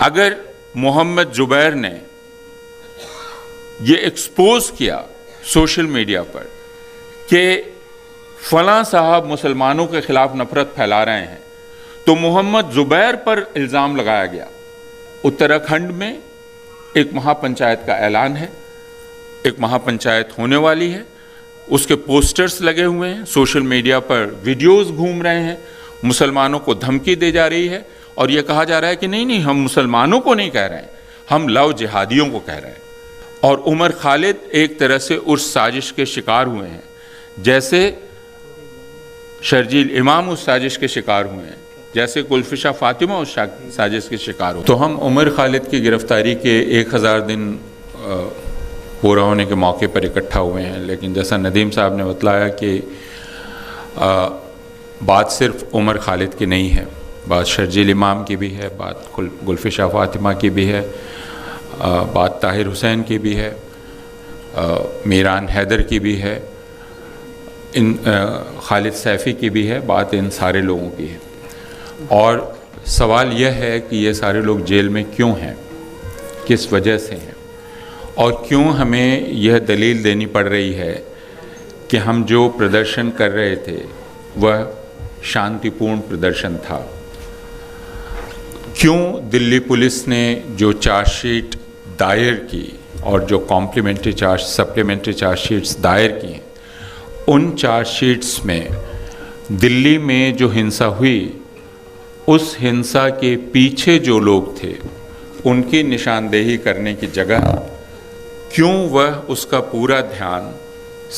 अगर मोहम्मद जुबैर ने ये एक्सपोज किया सोशल मीडिया पर कि फलां साहब मुसलमानों के खिलाफ नफरत फैला रहे हैं, तो मोहम्मद जुबैर पर इल्ज़ाम लगाया गया। उत्तराखंड में एक महापंचायत का ऐलान है, एक महापंचायत होने वाली है, उसके पोस्टर्स लगे हुए हैं, सोशल मीडिया पर वीडियोस घूम रहे हैं, मुसलमानों को धमकी दी जा रही है और यह कहा जा रहा है कि नहीं नहीं, हम मुसलमानों को नहीं कह रहे हैं, हम लव जिहादियों को कह रहे हैं। और उमर खालिद एक तरह से उस साजिश के शिकार हुए हैं, जैसे शर्जील इमाम उस साजिश के शिकार हुए हैं, जैसे गुलफिशा फातिमा उस साजिश के शिकार हो। तो हम उमर खालिद की गिरफ्तारी के 1000 दिन पूरा होने के मौके पर इकट्ठा हुए हैं, लेकिन जैसा नदीम साहब ने बतलाया कि बात सिर्फ उमर खालिद की नहीं है, बात शर्जील इमाम की भी है, बात गुलफिशा फातिमा की भी है, बात ताहिर हुसैन की भी है, मीरान हैदर की भी है, इन खालिद सैफ़ी की भी है, बात इन सारे लोगों की है। और सवाल यह है कि ये सारे लोग जेल में क्यों हैं, किस वजह से हैं, और क्यों हमें यह दलील देनी पड़ रही है कि हम जो प्रदर्शन कर रहे थे वह शांतिपूर्ण प्रदर्शन था। क्यों दिल्ली पुलिस ने जो चार्जशीट दायर की और जो सप्लीमेंट्री चार्जशीट्स दायर की हैं, उन चार्जशीट्स में दिल्ली में जो हिंसा हुई, उस हिंसा के पीछे जो लोग थे उनकी निशानदेही करने की जगह क्यों वह उसका पूरा ध्यान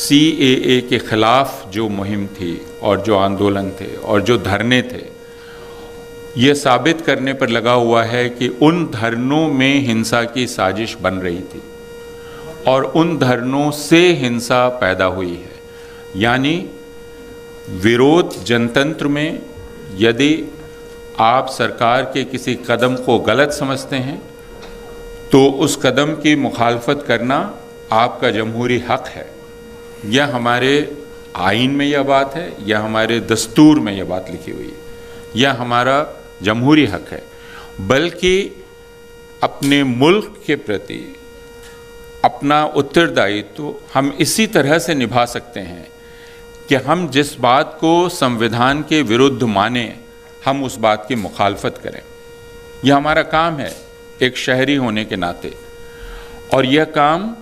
CAA के ख़िलाफ़ जो मुहिम थी और जो आंदोलन थे और जो धरने थे, ये साबित करने पर लगा हुआ है कि उन धरनों में हिंसा की साजिश बन रही थी और उन धरनों से हिंसा पैदा हुई है। यानी विरोध जनतंत्र में यदि आप सरकार के किसी कदम को गलत समझते हैं तो उस कदम की मुखालफत करना आपका जमहूरी हक है। यह हमारे आइन में यह बात है, यह हमारे दस्तूर में यह बात लिखी हुई है, यह हमारा जमहूरी हक है। बल्कि अपने मुल्क के प्रति अपना उत्तरदायित्व हम इसी तरह से निभा सकते हैं कि हम जिस बात को संविधान के विरुद्ध माने, हम उस बात की मुखालफत करें। यह हमारा काम है एक शहरी होने के नाते, और यह काम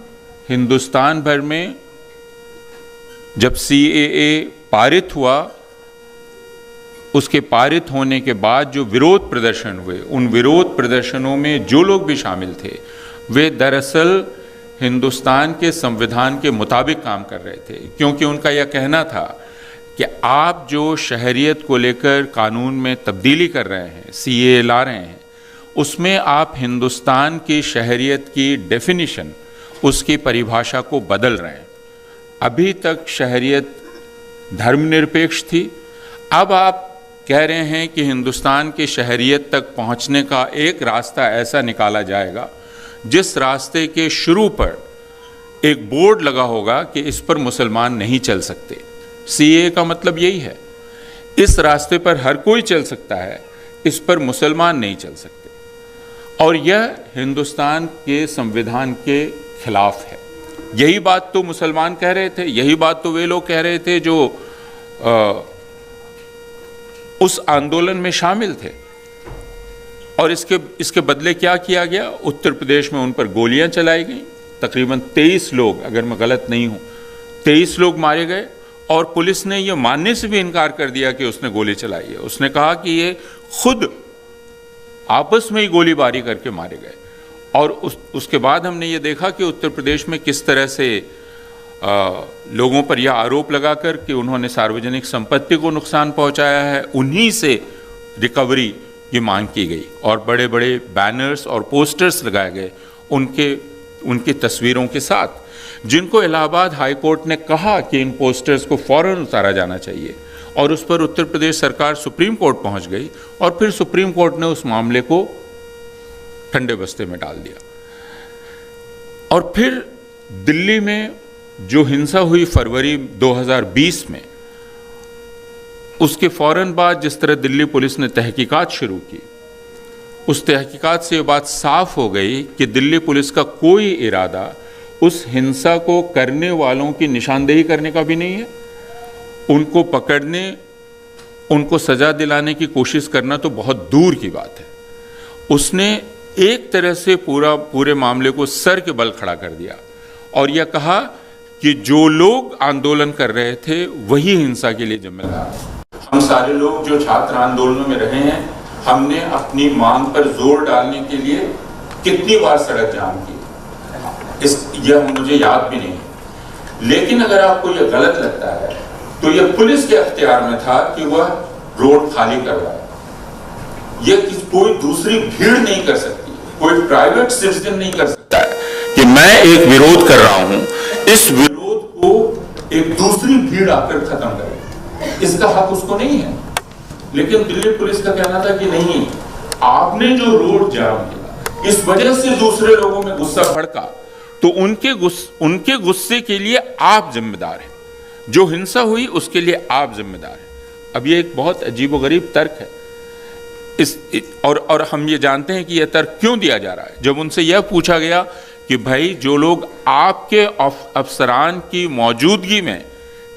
हिंदुस्तान भर में जब CAA पारित हुआ, उसके पारित होने के बाद जो विरोध प्रदर्शन हुए, उन विरोध प्रदर्शनों में जो लोग भी शामिल थे वे दरअसल हिंदुस्तान के संविधान के मुताबिक काम कर रहे थे, क्योंकि उनका यह कहना था कि आप जो शहरियत को लेकर कानून में तब्दीली कर रहे हैं, CAA ला रहे हैं, उसमें आप हिंदुस्तान की शहरियत की डेफिनेशन, उसकी परिभाषा को बदल रहे हैं। अभी तक शहरियत धर्मनिरपेक्ष थी, अब आप कह रहे हैं कि हिंदुस्तान की शहरियत तक पहुंचने का एक रास्ता ऐसा निकाला जाएगा जिस रास्ते के शुरू पर एक बोर्ड लगा होगा कि इस पर मुसलमान नहीं चल सकते। CAA का मतलब यही है, इस रास्ते पर हर कोई चल सकता है, इस पर मुसलमान नहीं चल सकते। और यह हिंदुस्तान के संविधान के खिलाफ है। यही बात तो मुसलमान कह रहे थे, यही बात तो वे लोग कह रहे थे जो उस आंदोलन में शामिल थे। और इसके बदले क्या किया गया? उत्तर प्रदेश में उन पर गोलियां चलाई गई, तकरीबन 23 लोग, अगर मैं गलत नहीं हूं, 23 लोग मारे गए। और पुलिस ने यह मानने से भी इनकार कर दिया कि उसने गोली चलाई है। उसने कहा कि ये खुद आपस में ही गोलीबारी करके मारे गए। और उसके बाद हमने ये देखा कि उत्तर प्रदेश में किस तरह से लोगों पर यह आरोप लगाकर कि उन्होंने सार्वजनिक संपत्ति को नुकसान पहुंचाया है, उन्हीं से रिकवरी की मांग की गई और बड़े बड़े बैनर्स और पोस्टर्स लगाए गए उनकी तस्वीरों के साथ, जिनको इलाहाबाद हाई कोर्ट ने कहा कि इन पोस्टर्स को फ़ौरन उतारा जाना चाहिए। और उस पर उत्तर प्रदेश सरकार सुप्रीम कोर्ट पहुंच गई और फिर सुप्रीम कोर्ट ने उस मामले को ठंडे बस्ते में डाल दिया। और फिर दिल्ली में जो हिंसा हुई फरवरी 2020 में, उसके फ़ौरन बाद जिस तरह दिल्ली पुलिस ने तहकीकात शुरू की उस तहकीकात से ये बात साफ हो गई कि दिल्ली पुलिस का कोई इरादा उस हिंसा को करने वालों की निशानदेही करने का भी नहीं है। उनको पकड़ने, उनको सज़ा दिलाने की कोशिश करना तो बहुत दूर की बात है। उसने एक तरह से पूरे मामले को सर के बल खड़ा कर दिया और यह कहा कि जो लोग आंदोलन कर रहे थे वही हिंसा के लिए जिम्मेदार हैं। हम सारे लोग जो छात्र आंदोलनों में रहे हैं, हमने अपनी मांग पर जोर डालने के लिए कितनी बार सड़क जाम की, यह मुझे याद भी नहीं है। लेकिन अगर आपको यह गलत लगता है तो यह पुलिस के अख्तियार में था कि वह रोड खाली करवाए। यह कोई दूसरी भीड़ नहीं कर सकती, कोई प्राइवेट सिटीजन नहीं कर सकता है कि मैं एक विरोध कर रहा हूं, इस विरोध को एक दूसरी भीड़ आकर खत्म करे, इसका हक उसको नहीं है। लेकिन दिल्ली पुलिस का कहना था कि नहीं, आपने जो रोड जाम किया इस वजह से दूसरे लोगों में गुस्सा भड़का, तो उनके गुस्से के लिए आप जिम्मेदार हैं, जो हिंसा हुई उसके लिए आप जिम्मेदार हैं। अब ये एक बहुत अजीबोगरीब तर्क है और हम ये जानते हैं कि यह तर्क क्यों दिया जा रहा है। जब उनसे यह पूछा गया कि भाई जो लोग आपके अफसरान की मौजूदगी में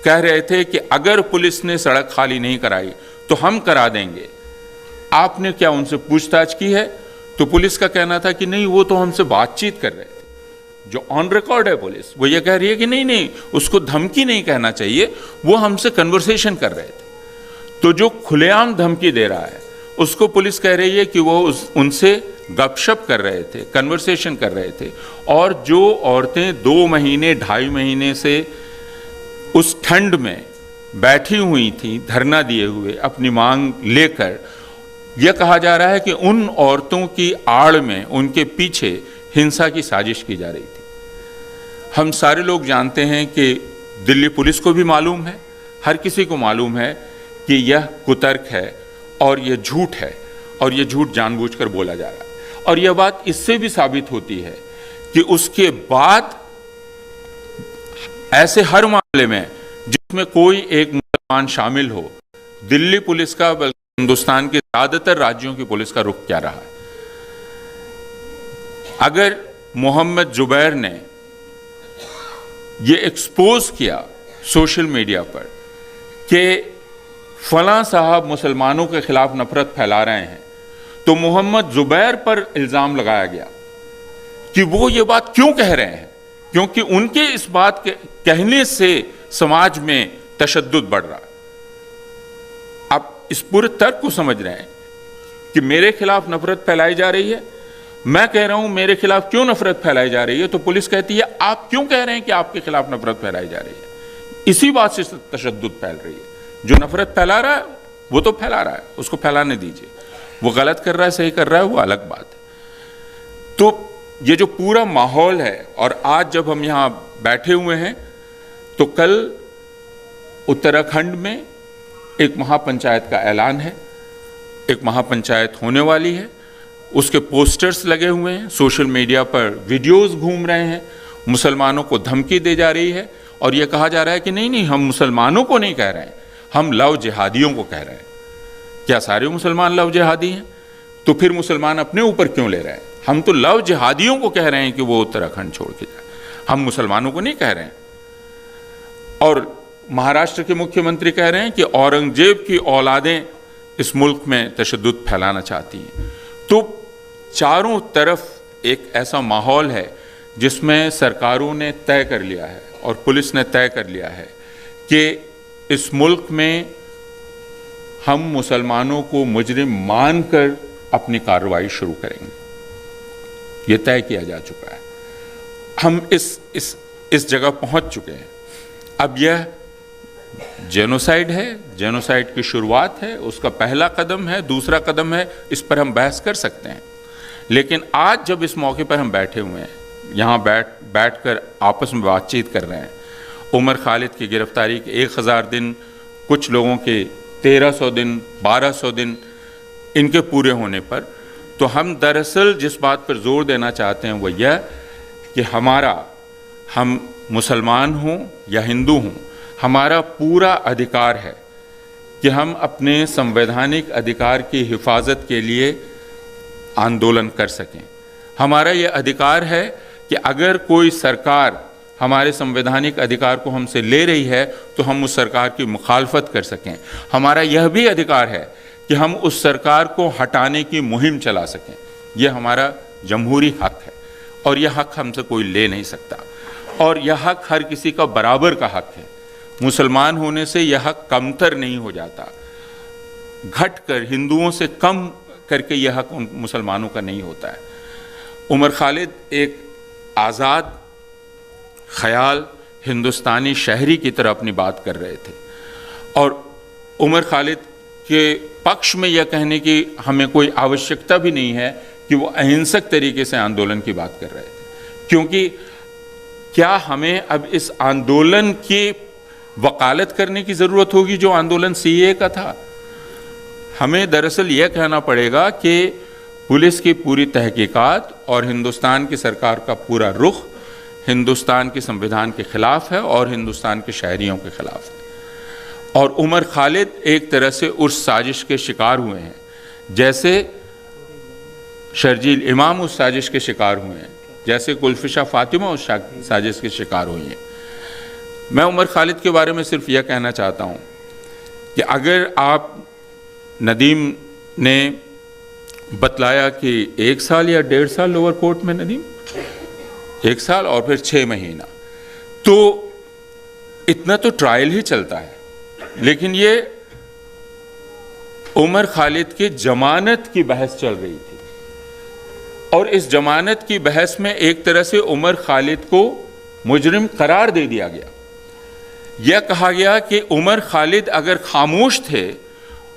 कह रहे थे कि अगर पुलिस ने सड़क खाली नहीं कराई तो हम करा देंगे, आपने क्या उनसे पूछताछ की है? तो पुलिस का कहना था कि नहीं, वो तो हमसे बातचीत कर रहे थे। जो ऑन रिकॉर्ड है पुलिस, वो ये कह रही है कि नहीं, उसको धमकी नहीं कहना चाहिए, वो हमसे कन्वर्सेशन कर रहे थे। तो जो खुलेआम धमकी दे रहा है उसको पुलिस कह रही है कि वो उनसे गपशप कर रहे थे, कन्वर्सेशन कर रहे थे। और जो औरतें 2 महीने 2.5 महीने से उस ठंड में बैठी हुई थी धरना दिए हुए अपनी मांग लेकर, यह कहा जा रहा है कि उन औरतों की आड़ में, उनके पीछे हिंसा की साजिश की जा रही थी। हम सारे लोग जानते हैं कि दिल्ली पुलिस को भी मालूम है, हर किसी को मालूम है कि यह कुतर्क है और यह झूठ है और यह झूठ जानबूझकर बोला जा रहा है। और यह बात इससे भी साबित होती है कि उसके बाद ऐसे हर मामले में जिसमें कोई एक मुसलमान शामिल हो, दिल्ली पुलिस का बल्कि हिंदुस्तान के ज्यादातर राज्यों की पुलिस का रुख क्या रहा है। अगर मोहम्मद जुबैर ने यह एक्सपोज किया सोशल मीडिया पर कि फलां साहब मुसलमानों के खिलाफ नफरत फैला रहे हैं, तो मोहम्मद जुबैर पर इल्जाम लगाया गया कि वो ये बात क्यों कह रहे हैं, क्योंकि उनके इस बात के कहने से समाज में तशद्दुद बढ़ रहा है। आप इस पूरे तर्क को समझ रहे हैं कि मेरे खिलाफ नफरत फैलाई जा रही है। मैं कह रहा हूं मेरे खिलाफ क्यों नफरत फैलाई जा रही है, तो पुलिस कहती है आप क्यों कह रहे हैं कि आपके खिलाफ नफरत फैलाई जा रही है। इसी बात से तशद्दुद फैल रही है। जो नफरत फैला रहा है वो तो फैला रहा है, उसको फैलाने दीजिए। वो गलत कर रहा है, सही कर रहा है, वो अलग बात है। तो ये जो पूरा माहौल है, और आज जब हम यहाँ बैठे हुए हैं तो कल उत्तराखंड में एक महापंचायत का ऐलान है, एक महापंचायत होने वाली है। उसके पोस्टर्स लगे हुए हैं, सोशल मीडिया पर वीडियोस घूम रहे हैं, मुसलमानों को धमकी दी जा रही है और यह कहा जा रहा है कि नहीं, हम मुसलमानों को नहीं कह रहे हैं, हम लव जिहादियों को कह रहे हैं। क्या सारे मुसलमान लव जिहादी हैं? तो फिर मुसलमान अपने ऊपर क्यों ले रहे हैं? हम तो लव जिहादियों को कह रहे हैं कि वो उत्तराखंड छोड़ के जाए, हम मुसलमानों को नहीं कह रहे हैं। और महाराष्ट्र के मुख्यमंत्री कह रहे हैं कि औरंगजेब की औलादें इस मुल्क में तशद्दुद फैलाना चाहती हैं। तो चारों तरफ एक ऐसा माहौल है जिसमें सरकारों ने तय कर लिया है और पुलिस ने तय कर लिया है कि इस मुल्क में हम मुसलमानों को मुजरिम मानकर अपनी कार्रवाई शुरू करेंगे। ये तय किया जा चुका है। हम इस जगह पहुंच चुके हैं। अब यह जेनोसाइड है, जेनोसाइड की शुरुआत है, उसका पहला कदम है, दूसरा कदम है, इस पर हम बहस कर सकते हैं। लेकिन आज जब इस मौके पर हम बैठे हुए हैं, यहाँ बैठकर आपस में बातचीत कर रहे हैं, उमर खालिद की गिरफ्तारी के 1000 दिन, कुछ लोगों के 1300 दिन, 1200 दिन इनके पूरे होने पर, तो हम दरअसल जिस बात पर जोर देना चाहते हैं वो यह कि हम मुसलमान हों या हिंदू हों, हमारा पूरा अधिकार है कि हम अपने संवैधानिक अधिकार की हिफाजत के लिए आंदोलन कर सकें। हमारा ये अधिकार है कि अगर कोई सरकार हमारे संवैधानिक अधिकार को हमसे ले रही है तो हम उस सरकार की मुखालफत कर सकें। हमारा यह भी अधिकार है कि हम उस सरकार को हटाने की मुहिम चला सकें। यह हमारा जमहूरी हक है और यह हक हमसे कोई ले नहीं सकता, और यह हक हर किसी का बराबर का हक है। मुसलमान होने से यह हक कमतर नहीं हो जाता, घटकर हिंदुओं से कम करके यह हक उन मुसलमानों का नहीं होता है। उमर खालिद एक आज़ाद ख्याल हिंदुस्तानी शहरी की तरह अपनी बात कर रहे थे, और उमर खालिद के पक्ष में यह कहने की हमें कोई आवश्यकता भी नहीं है कि वो अहिंसक तरीके से आंदोलन की बात कर रहे थे, क्योंकि क्या हमें अब इस आंदोलन की वकालत करने की ज़रूरत होगी जो आंदोलन सीए का था? हमें दरअसल यह कहना पड़ेगा कि पुलिस की पूरी तहकीकात और हिंदुस्तान की सरकार का पूरा रुख हिंदुस्तान के संविधान के खिलाफ है और हिंदुस्तान के शहरियों के खिलाफ है। और उमर खालिद एक तरह से उस साजिश के शिकार हुए हैं, जैसे शर्जील इमाम उस साजिश के शिकार हुए हैं, जैसे गुलफिशा फातिमा उस साजिश के शिकार हुई हैं। मैं उमर खालिद के बारे में सिर्फ यह कहना चाहता हूँ कि अगर आप, नदीम ने बतलाया कि 1 साल या 1.5 साल लोअर कोर्ट में, नदीम 1 साल और फिर 6 महीना, तो इतना तो ट्रायल ही चलता है। लेकिन ये उमर खालिद की जमानत की बहस चल रही थी, और इस जमानत की बहस में एक तरह से उमर खालिद को मुजरिम करार दे दिया गया। यह कहा गया कि उमर खालिद अगर खामोश थे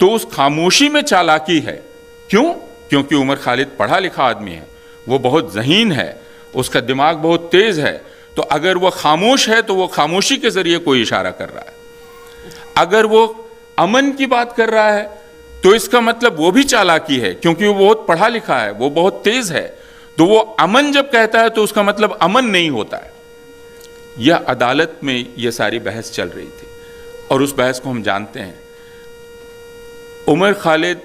तो उस खामोशी में चालाकी है। क्यों? क्योंकि उमर खालिद पढ़ा लिखा आदमी है, वो बहुत ज़हीन है, उसका दिमाग बहुत तेज़ है। तो अगर वो खामोश है तो वो खामोशी के ज़रिए कोई इशारा कर रहा है। अगर वो अमन की बात कर रहा है तो इसका मतलब वो भी चालाकी है, क्योंकि वो बहुत पढ़ा लिखा है, वो बहुत तेज़ है। तो वो अमन जब कहता है तो उसका मतलब अमन नहीं होता है। यह अदालत में यह सारी बहस चल रही थी, और उस बहस को हम जानते हैं। उमर खालिद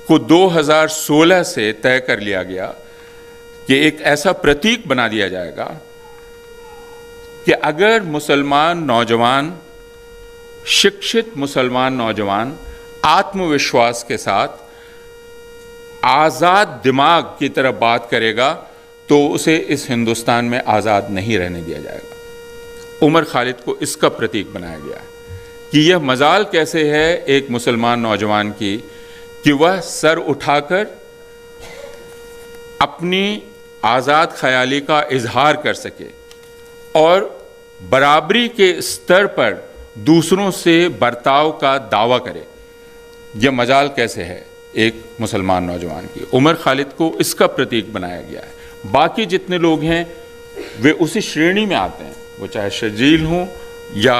को 2016 से तय कर लिया गया कि एक ऐसा प्रतीक बना दिया जाएगा कि अगर मुसलमान नौजवान, शिक्षित मुसलमान नौजवान आत्मविश्वास के साथ आज़ाद दिमाग की तरफ बात करेगा तो उसे इस हिंदुस्तान में आज़ाद नहीं रहने दिया जाएगा। उमर खालिद को इसका प्रतीक बनाया गया है कि यह मजाल कैसे है एक मुसलमान नौजवान की कि वह सर उठाकर अपनी आज़ाद ख्याली का इजहार कर सके और बराबरी के स्तर पर दूसरों से बर्ताव का दावा करे। यह मजाल कैसे है एक मुसलमान नौजवान की। उमर खालिद को इसका प्रतीक बनाया गया है। बाकी जितने लोग हैं वे उसी श्रेणी में आते हैं, वो चाहे शर्जील हों या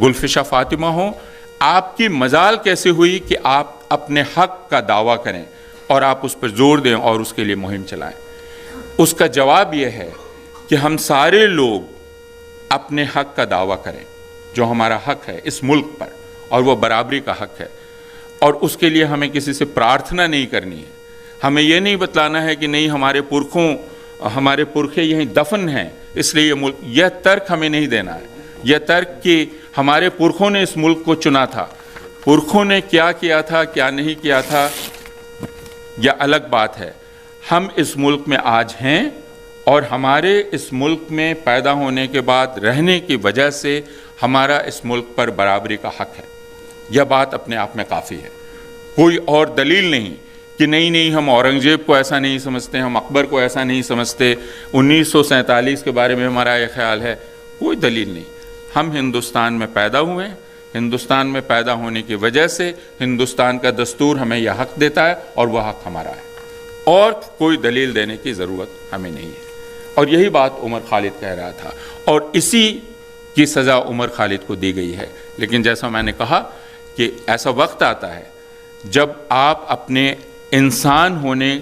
गुलफिशा फातिमा हों। आपकी मजाल कैसे हुई कि आप अपने हक का दावा करें और आप उस पर जोर दें और उसके लिए मुहिम चलाएं? उसका जवाब यह है कि हम सारे लोग अपने हक का दावा करें, जो हमारा हक है इस मुल्क पर, और वह बराबरी का हक है। और उसके लिए हमें किसी से प्रार्थना नहीं करनी है। हमें यह नहीं बतलाना है कि नहीं हमारे पुरखे यहीं दफन हैं इसलिए ये मुल्क, यह तर्क हमें नहीं देना है। यह तर्क कि हमारे पुरखों ने इस मुल्क को चुना था, पुरखों ने क्या किया था क्या नहीं किया था, यह अलग बात है। हम इस मुल्क में आज हैं और हमारे इस मुल्क में पैदा होने के बाद रहने की वजह से हमारा इस मुल्क पर बराबरी का हक है। यह बात अपने आप में काफ़ी है। कोई और दलील नहीं कि नहीं हम औरंगज़ेब को ऐसा नहीं समझते, हम अकबर को ऐसा नहीं समझते, 1947 के बारे में हमारा यह ख्याल है, कोई दलील नहीं। हम हिंदुस्तान में पैदा हुए हैं, हिंदुस्तान में पैदा होने की वजह से हिंदुस्तान का दस्तूर हमें यह हक देता है और वह हक हमारा है, और कोई दलील देने की ज़रूरत हमें नहीं है। और यही बात उमर खालिद कह रहा था, और इसी की सज़ा उमर खालिद को दी गई है। लेकिन जैसा मैंने कहा कि ऐसा वक्त आता है जब आप अपने इंसान होने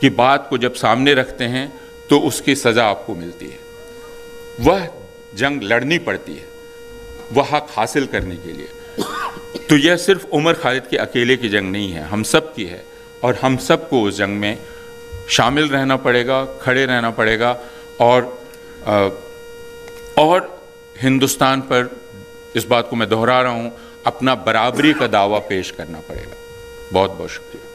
की बात को जब सामने रखते हैं तो उसकी सज़ा आपको मिलती है। वह जंग लड़नी पड़ती है वह हक हासिल करने के लिए। तो यह सिर्फ उमर खालिद की अकेले की जंग नहीं है, हम सब की है। और हम सबको उस जंग में शामिल रहना पड़ेगा, खड़े रहना पड़ेगा और हिंदुस्तान पर, इस बात को मैं दोहरा रहा हूँ, अपना बराबरी का दावा पेश करना पड़ेगा। बहुत बहुत शुक्रिया।